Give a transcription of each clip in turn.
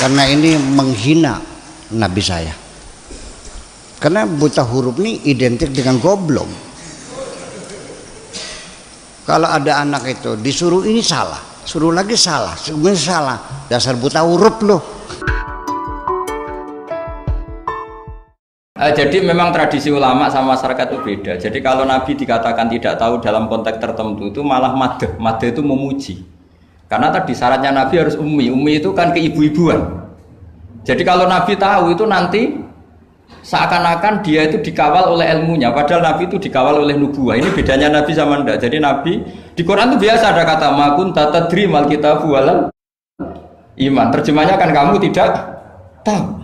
karena ini menghina Nabi saya. Karena buta huruf ini identik dengan goblok. Kalau ada anak itu disuruh ini salah, suruh lagi salah, semuanya salah, dasar buta huruf loh. Jadi memang tradisi ulama sama masyarakat itu beda. Jadi kalau Nabi dikatakan tidak tahu dalam konteks tertentu itu malah madh. Madh itu memuji. Karena tadi syaratnya Nabi harus ummi. Ummi itu kan keibu-ibuan. Jadi kalau Nabi tahu itu nanti seakan-akan dia itu dikawal oleh ilmunya. Padahal Nabi itu dikawal oleh nubuah. Ini bedanya Nabi sama ndak. Jadi Nabi di Quran itu biasa ada kata ma kunta tadri mal kitabu walal iman. Terjemahnya kan kamu tidak tahu.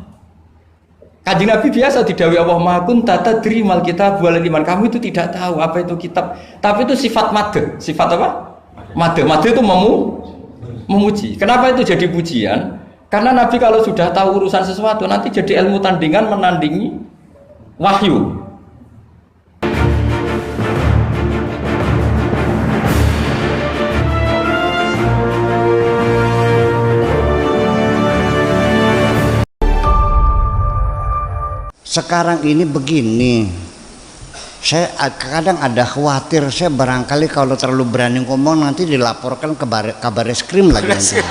Kanjeng Nabi biasa didhawuhi Allah ma kunta tadri mal kitabu walal iman. Kamu itu tidak tahu apa itu kitab. Tapi itu sifat madh. Sifat apa? Madh. Madh itu memuji. Kenapa itu jadi pujian? Karena Nabi kalau sudah tahu urusan sesuatu nanti jadi ilmu tandingan menandingi wahyu. Sekarang ini begini, saya kadang ada khawatir, saya barangkali kalau terlalu berani ngomong nanti dilaporkan ke kabar reskrim lagi nanti.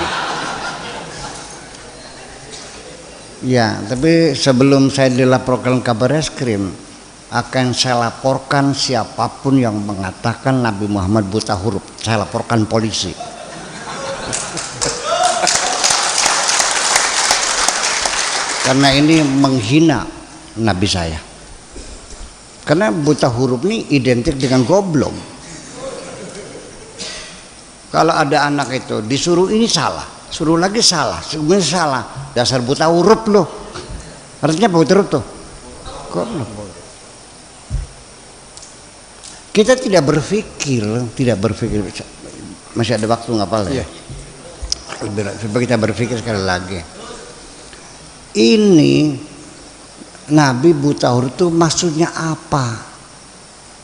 Ya, tapi sebelum saya dilaporkan kabar reskrim, akan saya laporkan siapapun yang mengatakan Nabi Muhammad buta huruf. Saya laporkan polisi. Karena ini menghina Nabi saya. Karena buta huruf ini identik dengan goblok. Kalau ada anak itu disuruh ini salah, suruh lagi salah, semuanya salah, dasar buta huruf loh. Artinya buta huruf tuh goblok. Kita tidak berpikir masih ada waktu nggak apa-apa ya? Coba kita berpikir sekali lagi. Ini Nabi buta huruf itu maksudnya apa?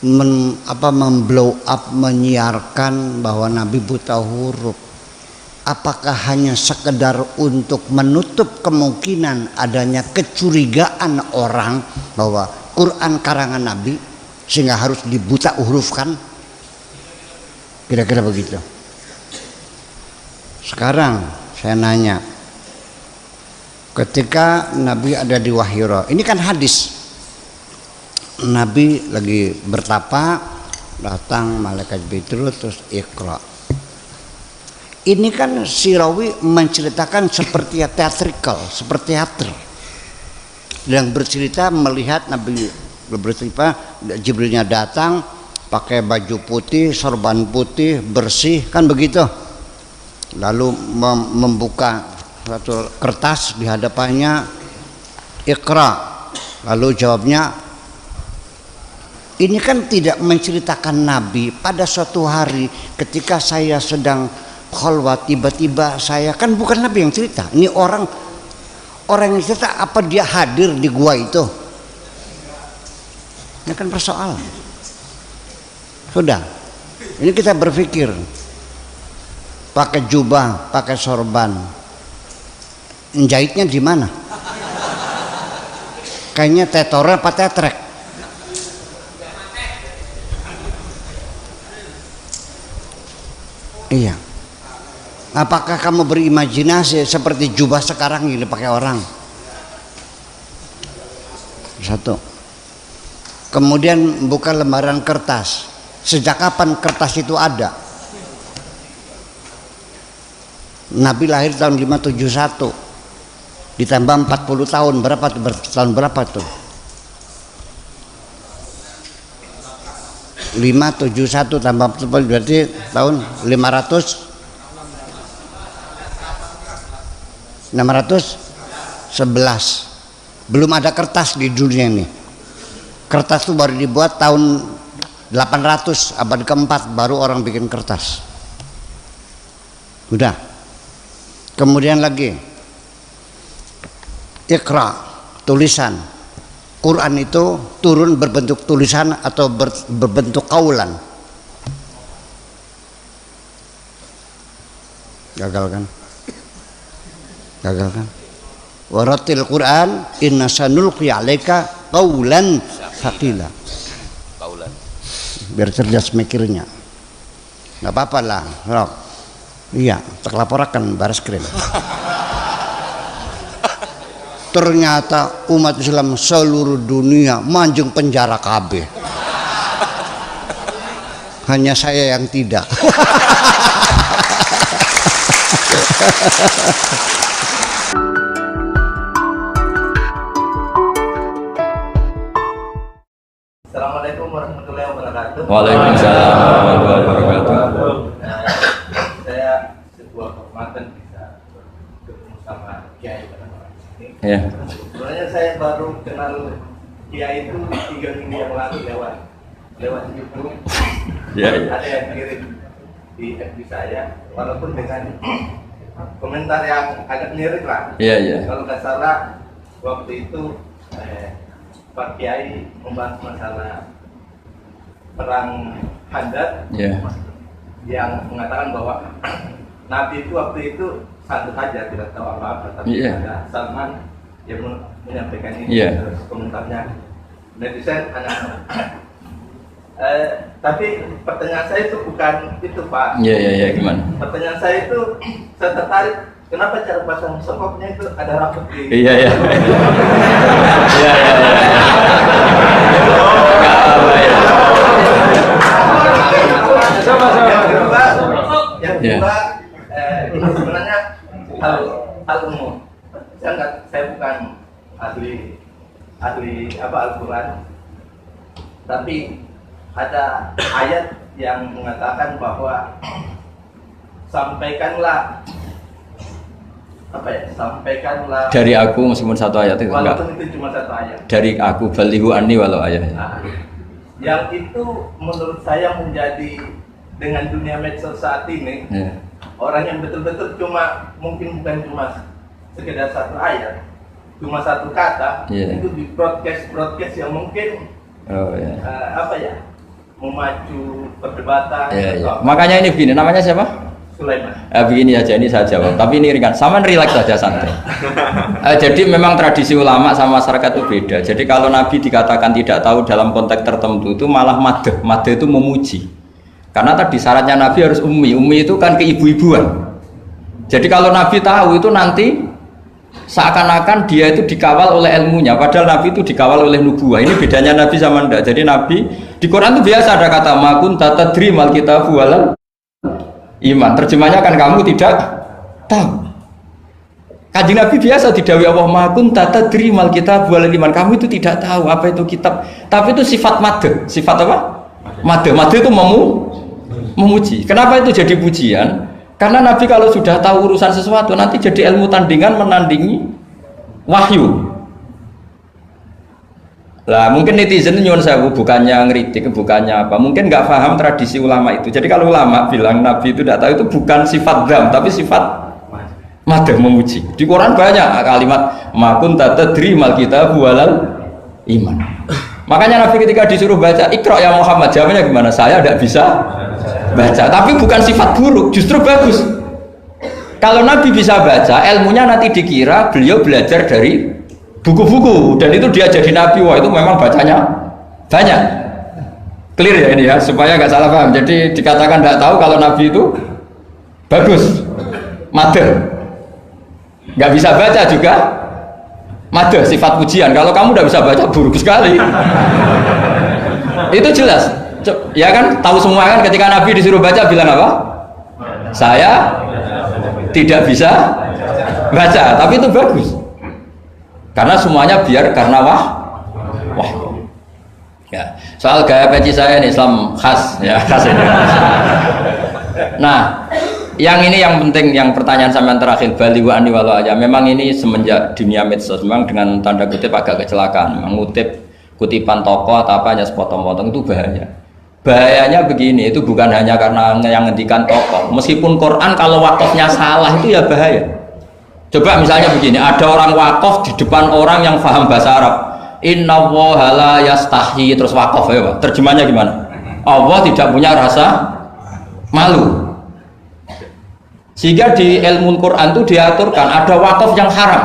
Memblow up, menyiarkan bahwa Nabi buta huruf. Apakah hanya sekedar untuk menutup kemungkinan adanya kecurigaan orang bahwa Quran karangan Nabi sehingga harus dibuta hurufkan? Kira-kira begitu. Sekarang saya nanya, ketika Nabi ada di Wahira, ini kan hadis, Nabi lagi bertapa, datang malaikat Jibril terus Iqra. Ini kan si rawi menceritakan seperti teatrikal, seperti teater, yang bercerita melihat Nabi bercerita Jibrilnya datang pakai baju putih, sorban putih, bersih, kan begitu. Lalu membuka satu kertas di hadapannya, Iqra. Lalu jawabnya, ini kan tidak menceritakan Nabi pada suatu hari ketika saya sedang khalwat, tiba-tiba saya, kan bukan Nabi yang cerita, ini orang yang cerita. Apa dia hadir di gua itu? Ini kan persoalan. Sudah, ini kita berpikir pakai jubah, pakai sorban, jahitnya di mana? Kayaknya tetornya apa tetrek? Iya. Apakah kamu berimajinasi seperti jubah sekarang ini pakai orang? Satu. Kemudian buka lembaran kertas. Sejak kapan kertas itu ada? Nabi lahir tahun 571. Ditambah 40 tahun, berapa tuh? Tahun berapa tuh? 571 tambah 40 berarti tahun 611. Belum ada kertas di dunia ini. Kertas itu baru dibuat tahun 800, abad keempat baru orang bikin kertas. Udah. Kemudian lagi Iqra, tulisan. Quran itu turun berbentuk tulisan atau berbentuk kaulan? Gagal kan? Gagal kan? waratil Quran inna sanulqi 'alaika qaulan thaqila. Kaulan. Biar cerdas mikirnya. Nggak apa-apa lah, Rok. Iya, terlaporkan baris krim. Ternyata umat Islam seluruh dunia manjung penjara KB. Hanya saya yang tidak. Assalamualaikum warahmatullahi wabarakatuh. Waalaikumsalam warahmatullahi wabarakatuh. Saya sebuah kehormatan bisa ketemu sama Kiai pada malam ini. Ya. Sebenarnya saya baru kenal Kiai itu 3 minggu yang lalu lewat YouTube. Ya, ya. Ada yang kirim di FB saya, walaupun dengan komentar yang agak mirip lah. Iya, iya. Kalau nggak salah waktu itu Pak Kiai membahas masalah perang Handar, Ya. yang mengatakan bahwa Nabi itu waktu itu santai saja, tidak tahu apa-apa, tapi Iya. ada Salman yang menyampaikan ini. Iya. Terus komentarnya netizen anak. Tapi pertanyaan saya itu bukan itu, Pak. Iya, iya, iya, gimana? Pertanyaan saya itu, saya tertarik kenapa cara pasang sokoknya itu ada rambut di. Iya, iya. Iya, iya, iya. Nggak apa ya. Yang kedua, ini sebenarnya hal umum. Saya bukan ahli Al-Quran, tapi ada ayat yang mengatakan bahwa sampaikanlah Dari aku meskipun satu ayat itu enggak. walaupun itu cuma satu ayat. Dari aku balihu anni walau ayat. Nah, yang itu menurut saya menjadi dengan dunia medsos saat ini, Ya. orang yang betul-betul bukan cuma sekedar satu ayat, cuma satu kata, Iya. itu di broadcast yang mungkin Oh ya. memacu perdebatan. Ya, ya. atau apa. Makanya ini begini, namanya siapa? Sulaiman. Begini aja, ini saya jawab. Tapi ini ringan, sama relax saja santai. Jadi memang tradisi ulama sama masyarakat itu beda. Jadi kalau Nabi dikatakan tidak tahu dalam konteks tertentu itu malah madh. Madh itu memuji. Karena tadi syaratnya Nabi harus ummi. Ummi itu kan keibu-ibuan. Jadi kalau Nabi tahu itu nanti seakan-akan dia itu dikawal oleh ilmunya, padahal Nabi itu dikawal oleh nubuah. Ini bedanya Nabi sama ndak. Jadi Nabi di Quran itu biasa ada kata makun tatadri mal kitabu walal iman. Terjemahnya kan kamu tidak tahu. Kanjeng Nabi biasa didhawuhi Allah makun tatadri mal kitabu walal iman. Kamu itu tidak tahu apa itu kitab. Tapi itu sifat madh. Sifat apa? Madh. Madh itu memuji. Kenapa itu jadi pujian? Karena Nabi kalau sudah tahu urusan sesuatu nanti jadi ilmu tandingan menandingi wahyu. Lah mungkin netizen nyuwun sewu, bukannya ngeritik, bukannya apa, mungkin nggak paham tradisi ulama itu. Jadi kalau ulama bilang Nabi itu tidak tahu, itu bukan sifat dzam tapi sifat madh, memuji. Di Quran banyak kalimat makun tatadri mal kitabu walal iman. Makanya Nabi ketika disuruh baca Iqra ya Muhammad, jawabnya gimana? Saya tidak bisa baca, tapi bukan sifat buruk, justru bagus. Kalau Nabi bisa baca, ilmunya nanti dikira beliau belajar dari buku-buku, dan itu dia jadi Nabi. Wah, itu memang bacanya banyak. Clear ya ini ya, supaya nggak salah paham. Jadi dikatakan tidak tahu kalau Nabi itu bagus, madh. Nggak bisa baca juga madh, sifat pujian. Kalau kamu tidak bisa baca, buruk sekali. Itu jelas. Ya kan, tahu semua kan, ketika Nabi disuruh baca bilang apa? Saya tidak bisa baca, tapi itu bagus. Karena semuanya biar karena wah. Ya, soal gaya peci saya ini Islam khas ya, khas ini. Nah, yang ini yang penting, yang pertanyaan sampean terakhir bali wa ani walau aja. Memang ini semenjak dunia medsos memang dengan tanda kutip agak kecelakaan. Mengutip kutipan tokoh atau apa hanya sepotong-potong itu bahaya. Bahayanya begini, itu bukan hanya karena yang ngendikan tokoh. Meskipun Quran kalau wakafnya salah itu ya bahaya. Coba misalnya begini, ada orang wakaf di depan orang yang paham bahasa Arab. Inna woha la yastahi, terus wakaf ya Pak. Terjemahnya gimana? Allah tidak punya rasa malu. Sehingga di ilmu Quran itu diaturkan ada wakaf yang haram.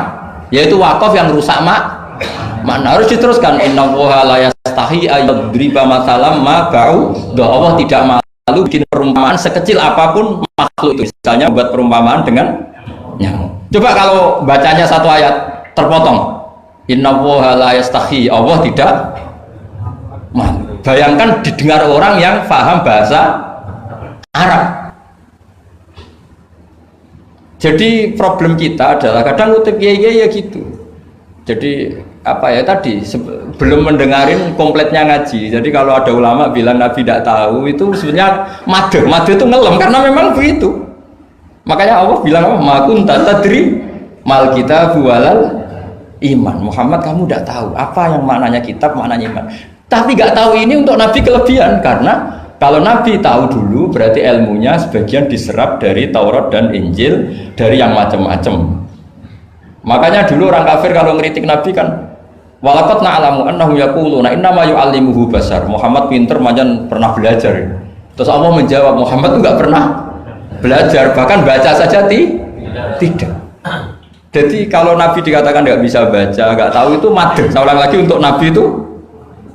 yaitu wakaf yang rusak makna. Harus diteruskan, innallaha la yastahi ayyadriba mathalam ma ba'udah. Allah tidak malu bikin perumpamaan sekecil apapun makhluk itu. Misalnya buat perumpamaan dengan nyamuk. Coba kalau bacanya satu ayat terpotong, innallaha la yastahi, Allah tidak malu. Bayangkan didengar orang yang paham bahasa Arab. Jadi problem kita adalah kadang ngutip kiai ya gitu. Jadi apa ya tadi belum mendengarin kompletnya ngaji. Jadi kalau ada ulama bilang Nabi tidak tahu, itu sebenarnya made itu ngelem karena memang begitu. Makanya Allah bilang apa? Ma kunta tadri mal kitab walal iman. Muhammad, kamu tidak tahu apa yang maknanya kitab, maknanya iman. Tapi nggak tahu ini untuk Nabi kelebihan, karena kalau Nabi tahu dulu berarti ilmunya sebagian diserap dari Taurat dan Injil, dari yang macam-macam. Makanya dulu orang kafir kalau ngeritik Nabi kan, walaqad na'lamu annahu yaquluna innama yu'allimuhu basar. Muhammad pinter macam pernah belajar. Terus Allah menjawab, Muhammad itu nggak pernah belajar, bahkan baca saja tidak. Jadi kalau Nabi dikatakan nggak bisa baca, nggak tahu, itu madh. Saya ulang lagi, untuk Nabi itu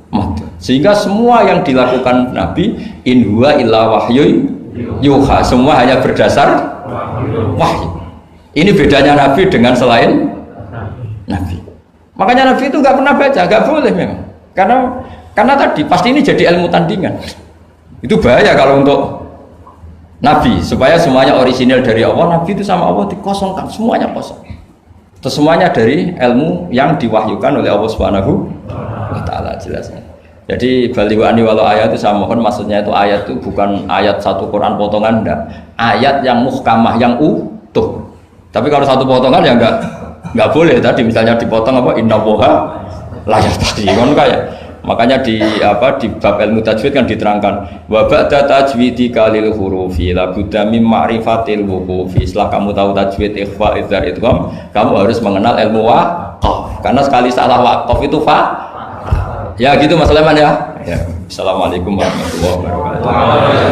madh. Sehingga semua yang dilakukan Nabi, in huwa illa wahyu yuha, semua hanya berdasar wahyu. Ini bedanya Nabi dengan selain Nabi. Makanya Nabi itu nggak pernah baca, nggak boleh memang. Karena tadi pasti ini jadi ilmu tandingan. Itu bahaya kalau untuk Nabi, supaya semuanya orisinal dari Allah. Nabi itu sama Allah dikosongkan, semuanya kosong. Terus semuanya dari ilmu yang diwahyukan oleh Allah Subhanahu wa Ta'ala, jelasnya. Jadi baliwani walau ayat itu saya mohon, maksudnya itu ayat itu bukan ayat satu Quran potongan, enggak. Ayat yang muhkamah, yang utuh. Tapi kalau satu potongan ya enggak boleh. Tadi misalnya dipotong apa, innallaha la yastahi, kan kayak. Makanya di bab ilmu tajwid kan diterangkan wa ba'da tajwidika lil hurufi la budda mim ma'rifatil wuqufi. Setelah kamu tahu tajwid, ikhfa, idhar, idgham, kamu harus mengenal ilmu waqaf. Karena sekali salah waqaf itu ya gitu Mas Leman ya. Assalamualaikum warahmatullahi wabarakatuh.